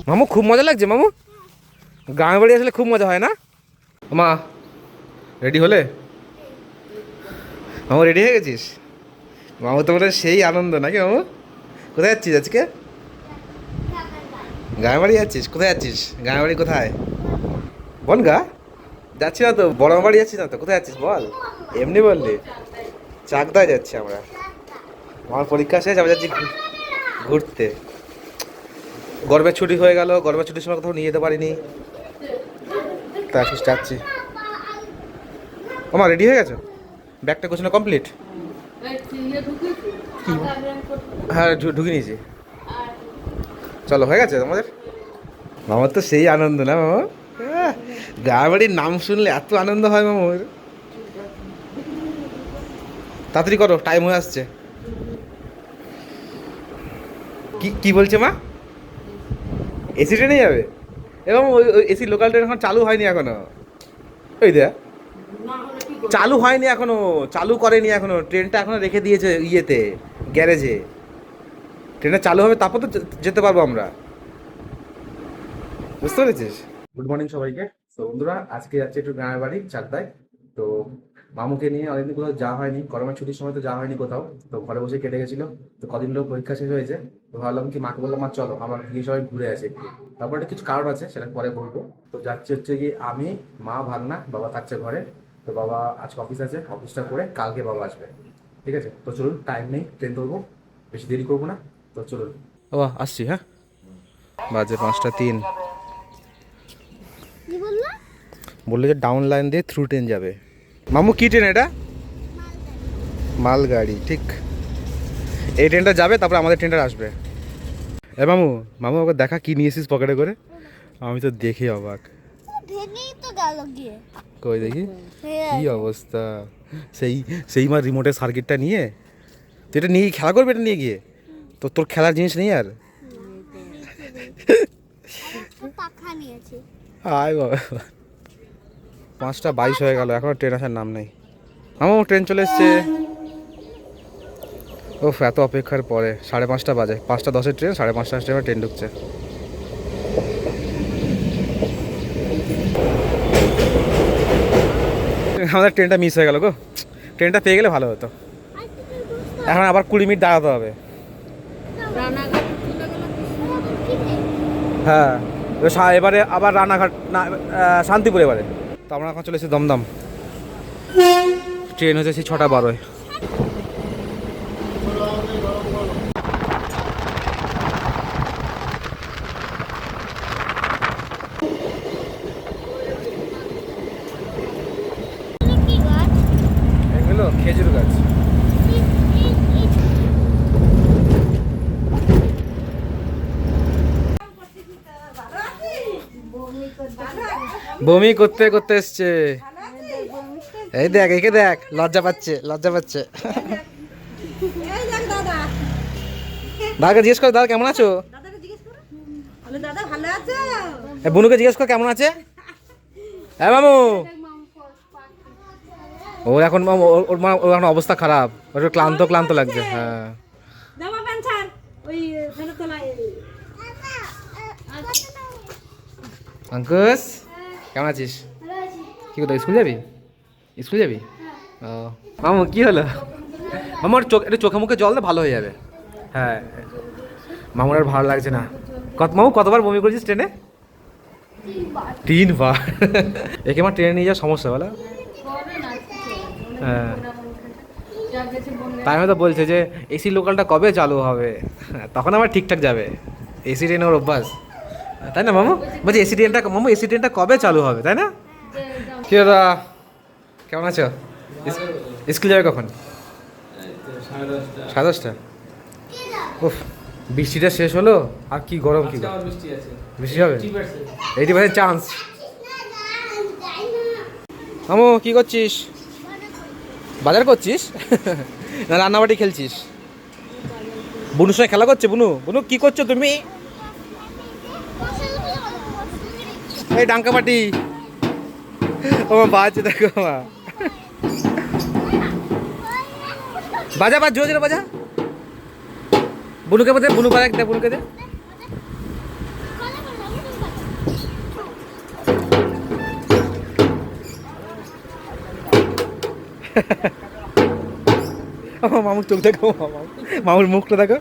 মামু খুব মজা লাগছে মামু, গ্রামের বাড়ি আসলে খুব মজা হয় না? মা রেডি হলে? মামু রেডি হয়ে গেছিস? মামু তো বলে সেই আনন্দ নাকি মামু? কোথায় যাচ্ছিস আজকে? গ্রামের বাড়ি যাচ্ছিস? কোথায় যাচ্ছিস? গ্রামের বাড়ি কোথায়? বনগা যাচ্ছি না তো, বড় বাড়ি যাচ্ছিস না তো, কোথায় যাচ্ছিস বল? এমনি বললি? চাকদায় যাচ্ছি আমরা, আমার পরীক্ষা শেষ, আমরা যাচ্ছি ঘুরতে। গরমের ছুটি হয়ে গেল, গরমের ছুটির সময় কোথাও নিয়ে যেতে পারিনি, তা শেষ যাচ্ছি। আমার রেডি হয়ে গেছো? ব্যাগটা গোছানো কমপ্লিট? হ্যাঁ ঢুকে নিয়েছি। চলো হয়ে গেছে তোমাদের? মামার তো সেই আনন্দ না মামা, গ্রামের বাড়ির নাম শুনলে এত আনন্দ হয় মামার। তাড়াতাড়ি করো, টাইম হয়ে আসছে। কি কি বলছে মা? এসি ট্রেনে যাবে? এবং ওই এসি লোকাল ট্রেন এখন চালু হয়নি এখনো। ওই দেখ চালু হয়নি এখনো, চালু করেনি এখনো, ট্রেনটা এখনো রেখে দিয়েছে ইয়েতে, গ্যারেজে। ট্রেনটা চালু হবে তারপর তো যেতে পারবো আমরা, বুঝতে পেরেছিস? গুড মর্নিং সবাইকে। তো বন্ধুরা আজকে যাচ্ছে একটু গ্রামের বাড়ি চাকদায়। তো মামুকে নিয়ে অনেকদিন কোথাও যাওয়া হয়নি, গরমের ছুটির সময় তো যাওয়া হয়নি কোথাও, তো ঘরে বসে কেটে গেছিলো। তো কদিন লোক পরীক্ষা শেষ হয়েছে, তো ভাবলাম কি মাকে বললাম মা চলো আমরা গিয়ে সবাই ঘুরে আসি একটু। তারপরে কিছু কারণ আছে সেটা পরে বলবো। তো যাচ্ছে হচ্ছে কি আমি, মা, ভাগনা, বাবা থাকছে ঘরে। তো বাবা আজকে অফিস আছে, অফিসটা করে কালকে বাবা আসবে। ঠিক আছে, তো চলুন, টাইম নেই, ট্রেন ধরবো, বেশি দেরি করবো না, তো চলুন। বাবা আসছি, হ্যাঁ বাজে 5টা 3। বললো যে ডাউন লাইন দিয়ে থ্রু ট্রেন যাবে। মামু কি ট্রেন এটা? মালগাড়ি, ঠিক। এই ট্রেনটা যাবে, তারপর আমাদের ট্রেনটা আসবে। এ মামু, মামু ওকে দেখা কি নিয়েছিস পকেটে করে? আমি তো দেখে অবাক। কই দেখি কি অবস্থা। সেই সেই মার রিমোটের সার্কিটটা নিয়ে তুই এটা নিয়ে খেলা করবি, এটা নিয়ে গিয়ে তো তোর খেলার জিনিস নেই আর? আয় বাবা, 5টা 22 হয়ে গেল, এখনো ট্রেন আসার নাম নেই। মামু ট্রেন চলে এসছে। ও এত অপেক্ষার পরে 5:30 বাজে, 5টা 10-এর ট্রেন, 5:30 টাইমে ট্রেন ঢুকছে। আমাদের ট্রেনটা মিস হয়ে গেল গো, ট্রেনটা পেয়ে গেলে ভালো হতো। এখন আবার 20 মিনিট দাঁড়াতে হবে। হ্যাঁ এবারে আবার রানাঘাট না, শান্তিপুর এবারে। তো আমরা এখন চলে এসেছি দমদম, ট্রেন হচ্ছে সেই 6টা 12-এ। এগুলো খেজুর গাছ। বমি করতে করতে এসছে, এই দেখ একে দেখ, লজ্জা পাচ্ছে, লজ্জা পাচ্ছে। দাদাকে জিজ্ঞেস কর, দাদা কেমন আছো? বুনুকে জিজ্ঞেস কর কেমন আছে। হ্যাঁ মামু, ওর এখন ওর এখন অবস্থা খারাপ, ওর ক্লান্ত ক্লান্ত লাগছে। হ্যাঁ আঙ্কুশ কেমন আছিস? কি কোথাও স্কুল যাবি? স্কুল যাবি? ও মামু কি হলো? মামুর একটু চোখে মুখে জল দে, ভালো হয়ে যাবে। হ্যাঁ মামুর আর ভালো লাগছে না। মামু কতবার বমি করেছিস ট্রেনে? 3বার। একে আমার ট্রেনে নিয়ে যাওয়ার সমস্যা বলো। হ্যাঁ তাই হয়তো বলছে যে এসি লোকালটা কবে চালু হবে, তখন আবার ঠিকঠাক যাবে। এসি ট্রেনে ওর অভ্যাস, তাই না মামু? বলছি এসি ট্রেনটা, মামু এসি ট্রেনটা কবে চালু হবে, তাই না? কি দাদা কেমন আছো? স্কুল যাবে কখন? 10:30। উফ বৃষ্টিটা শেষ হলো, আর কি গরম, কি বৃষ্টি হবে 80% চান্স। মামু কি করছিস? বাজার করছিস না রান্নাবাটি খেলছিস? বুনুর সঙ্গে খেলা করছে। বুনু, বুনু কি করছো তুমি? এই ডাঙ্কাবাটি ও বাজছে, দেখো মা বাজা, বাজ জোরে জোরে বাজা। বুনুকে বোধ বুনু বাজা, বুনুকে দে। মামুর চোখ দেখো, মামুর মুখটা দেখো।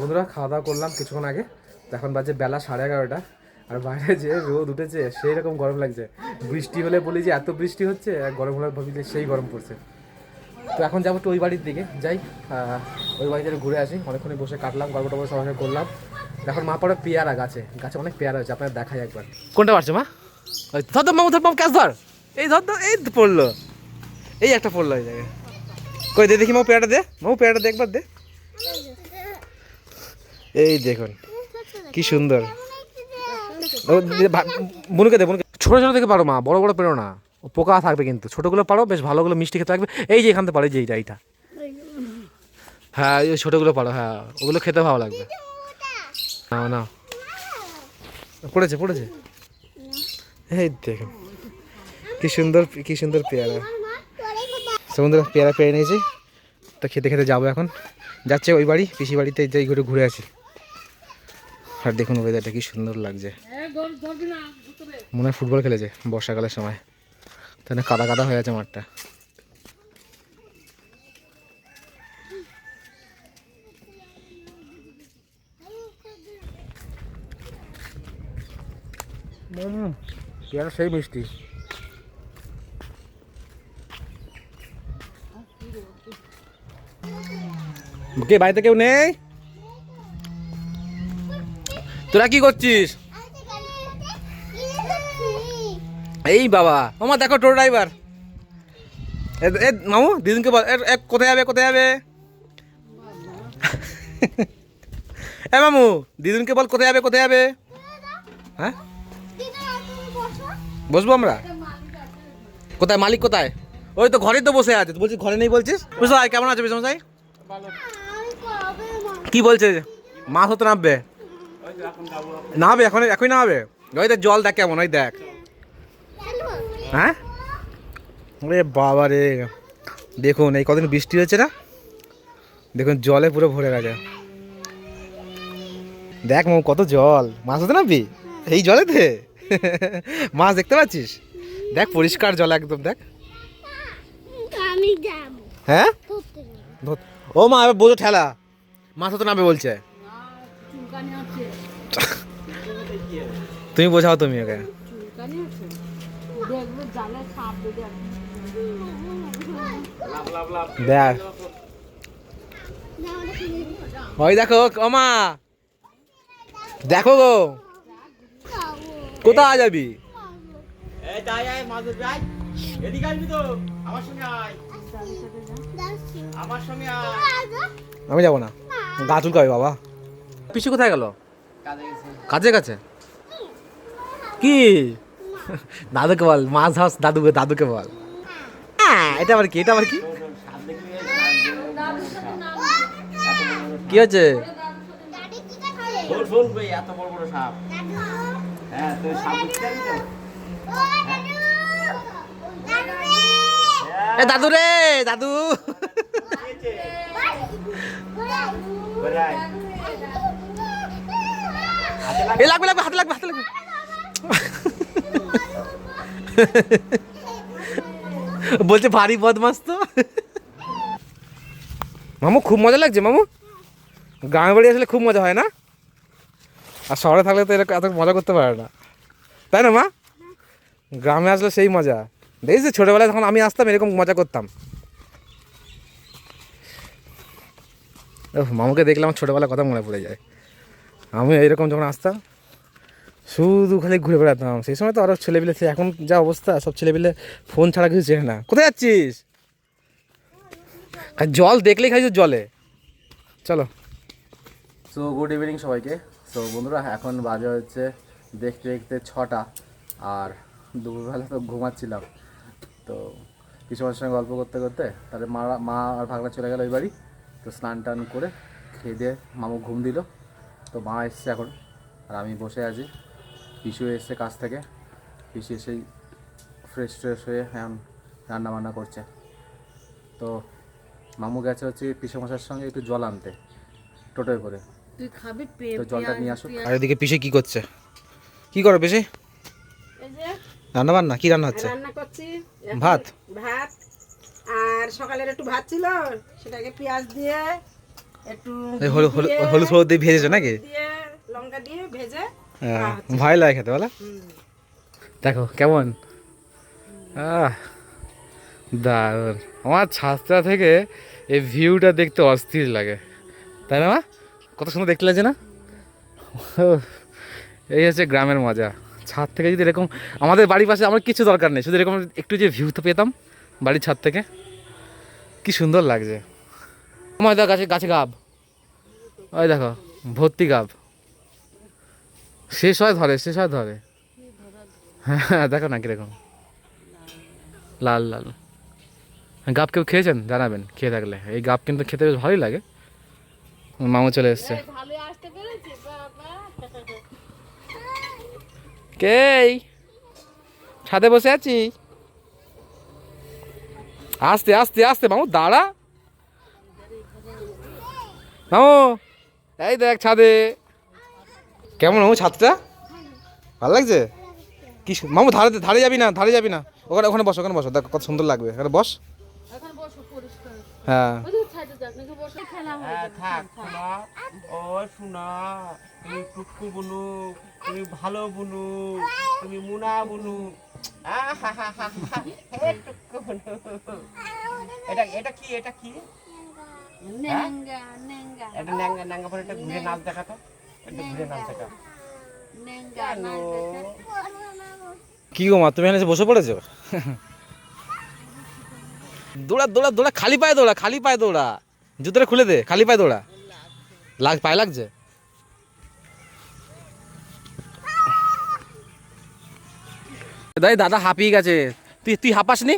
বন্ধুরা খাওয়া দাওয়া করলাম কিছুক্ষণ আগে, এখন বাজে বেলা 11:30, আর বাইরে যে রোদ উঠেছে সেই রকম গরম লাগছে। বৃষ্টি হলে বলি যে এত বৃষ্টি হচ্ছে, আর গরম হলে ভাবি যে সেই গরম পড়ছে। তো এখন যাবো তো ওই বাড়ির দিকে যাই, ওই বাড়িতে ঘুরে আসি। অনেকক্ষণই বসে কাটলাম, গল্প টল্প সবাই করলাম। এখন মা পড়ে পেয়ারা গাছে অনেক পেয়ারা হয়েছে, আপনার দেখাই একবার। কোনটা পারছো মা? ধর ধর মামু, ধর মামু, ক্যাচ ধর। এই ধর ধর, এই তো পড়লো, এই একটা পড়লো এই জায়গায়। কই দে দেখি মামু পেয়ারাটা দে, মামু পেয়ারাটা দে একবার দে। এই দেখুন কি সুন্দর। বুনুকে দে, বুনুকে। ছোটো ছোটো থেকে পারো মা, বড় বড় পেরো না, পোকা থাকবে কিন্তু। ছোটোগুলো পারো, বেশ ভালোগুলো মিষ্টি খেতে থাকবে। এই যে এখান থেকে পারো, এই যে এইটা। হ্যাঁ এই ছোটোগুলো পারো, হ্যাঁ ওগুলো খেতে ভালো লাগবে। না না, পড়েছে পড়েছে। এই দেখুন কি সুন্দর পেয়ারা। সমুদ্র পেয়ারা পেয়ে নিয়েছি, তো খেতে খেতে যাবো এখন। যাচ্ছে ওই বাড়ি, পিসি বাড়িতে যাই, ঘুরে আসি। আর দেখুন ওয়েদারটা কি সুন্দর লাগছে, মনে হয় ফুটবল খেলেছে বর্ষাকালের সময়, তাহলে কাদা কাদা হয়ে আছে মাঠটা। পেয়ারা সেই মিষ্টি। কে বাড়িতে কেউ নেই? তোরা কি করছিস? এই বাবা, মামা দেখো টোটো ড্রাইভার। মামু দিদিনকে বল, কোথায় যাবে কোথায় যাবে? এ মামু দিদিনকে বল কোথায় যাবে কোথায় যাবে? হ্যাঁ বসবো আমরা? কোথায় মালিক কোথায়? ওই তো ঘরেই তো বসে আছে। বলছিস ঘরে নেই বলছিস? বুঝলো কেমন আছে বিশ্বমশাই? কি বলছে? মাছ হতে নামবে? নামবে এখন, এখনই নামবে। ওই দেখ জল দেখ কেমন, ওই দেখ। হ্যাঁ ওরে বাবা রে, দেখুন এই কদিন বৃষ্টি হয়েছে না, দেখুন জলে পুরো ভরে গেছে। দেখ মৌ কত জল, মাছ হতে নামবি এই জলেতে? মাছ দেখতে পাচ্ছিস? দেখ পরিষ্কার জল একদম, দেখ। হ্যাঁ ও মা এবার বোঝো ঠেলা, মাছ হতে নামবে বলছে। তুমি বোঝাও, তুমি ওকে। দেখ ওই দেখো ওমা, দেখো গো কোথায় যাবি? আমি যাবো না, গা চুলকাবে বাবা। পিসি কোথায় গেল? কাজে গেছে। কি দাদুকে বল, মাছ ধস দাদুকে বল। এটা আবার কি, এটা আবার কি? কি হচ্ছে? দাদু রে দাদু, লাগবে লাগবে, হাতে লাগবে হাতে লাগবে। বলছে ভারী বদমাস তো। মামু খুব মজা লাগছে মামু, গ্রামের বাড়ি আসলে খুব মজা হয় না? আর শহরে থাকলে তো এরকম এত মজা করতে পারে না, তাই না মা? গ্রামে আসলে সেই মজা। দেখেছি ছোটোবেলায় যখন আমি আসতাম এরকম মজা করতাম। মামুকে দেখলে আমার ছোটোবেলার কথা মনে পড়ে যায়। আমি এইরকম যখন আসতাম শুধু খালি ঘুরে বেড়াতাম। সেই সময় তো আরও ছেলেপিলে, এখন যা অবস্থা সব ছেলেপিলে ফোন ছাড়া কিছু চেনে না। কোথায় যাচ্ছিস? জল দেখলেই খাইছিস জলে। চলো। সো গুড ইভিনিং সবাইকে। সো বন্ধুরা এখন বাজে হচ্ছে দেখতে দেখতে 6টা, আর দুপুরবেলা তো ঘুমাচ্ছিলাম। তো কিছু মানুষের সঙ্গে গল্প করতে করতে তাদের মা আর ভাগনা চলে গেল ওই বাড়ি। তো স্নান টান করে খেয়ে দিয়ে মামু ঘুম দিল। তো মা এসছে এখন, আর আমি বসে আছি। পিসু এসছে কাজ থেকে, পিসু এসেই ফ্রেশ হয়ে এখন রান্না বান্না করছে। তো মামু গেছে হচ্ছে পিসু মশার সঙ্গে একটু জল আনতে টোটোয় করে। তুই খাবি তো জলটা নিয়ে আসুক। আর এদিকে পিসে কি করছে? কি করো পিসে? রান্না বান্না কি রান্না হচ্ছে? রান্না করছি ভাত। ভাত আর সকালের একটু ভাত ছিল, সেটাকে পেঁয়াজ দিয়ে একটু হলুদ হলুদ দিয়ে ভেজেছো নাকি? দিয়ে লঙ্কা দিয়ে ভেজে ভালো লাগে খেতে বলো। দেখো কেমন দারুণ। আমার ছাদটা থেকে এই ভিউটা দেখতে অস্থির লাগে, তাই না মা? কত সুন্দর দেখতে লাগছে না? এই হচ্ছে গ্রামের মজা। ছাদ থেকে যদি এরকম, আমাদের বাড়ির পাশে আমার কিছু দরকার নেই, শুধু এরকম একটু যে ভিউটা পেতাম বাড়ির ছাদ থেকে, কি সুন্দর লাগছে। আমার দেখো গাছে গাছে গাব, ওই দেখো ভর্তি গাব, শেষ হয় ধরে, শেষ হয় ধরে। হ্যাঁ দেখো না কিরকম লাল লাল। গাব কেউ খেয়েছেন জানাবেন খেয়ে থাকলে। এই গাব কিন্তু খেতে বেশ ভালোই লাগে। মামু চলে এসছে। কে ছাদে বসে আছি? আস্তে আস্তে আস্তে মামু দাঁড়া। মামু এই দেখ ছাদে কেমন মামু ছাদটা, ভালো লাগছে? কি মামু ধারে ধারে যাবি না, ধারে যাবি না, ওখানে ওখানে বস, ওখানে বসো, দেখ কত সুন্দর লাগবে, এখানে বস। হ্যাঁ ও শোনা, তুমি টুকু বুনু, তুমি ভালো বুনু, তুমি মুনা বুনু, টুকু বুনু। এটা এটা কি, এটা কি? এটা ন্যাঙ্গা ন্যাঙ্গা পরে একটা ঘুরে নাচ দেখাতো, একটা ঘুরে নাচ দেখা। কি গো মা, তুমি এখানে এসে বসে পড়েছো? দৌড়া দৌড়া দৌড়া, খালি পায়ে দৌড়া, খালি পায়ে দৌড়া, জুতোটা খুলে দে, খালি পায়ে দৌড়া। পায়ে লাগছে? দাদা হাঁপিয়ে গেছে। তুই তুই হাঁপাসনি?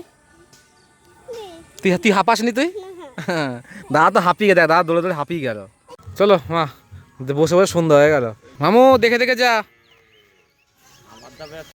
তুই তুই হাঁপাসনি তুই? দাদা তো হাঁপিয়ে গেছে, দাদা দৌড়ে দৌড়ে হাঁপিয়ে গেল। চলো মা, বসে বসে সন্ধ্যা হয়ে গেল। মামু দেখে দেখে যা।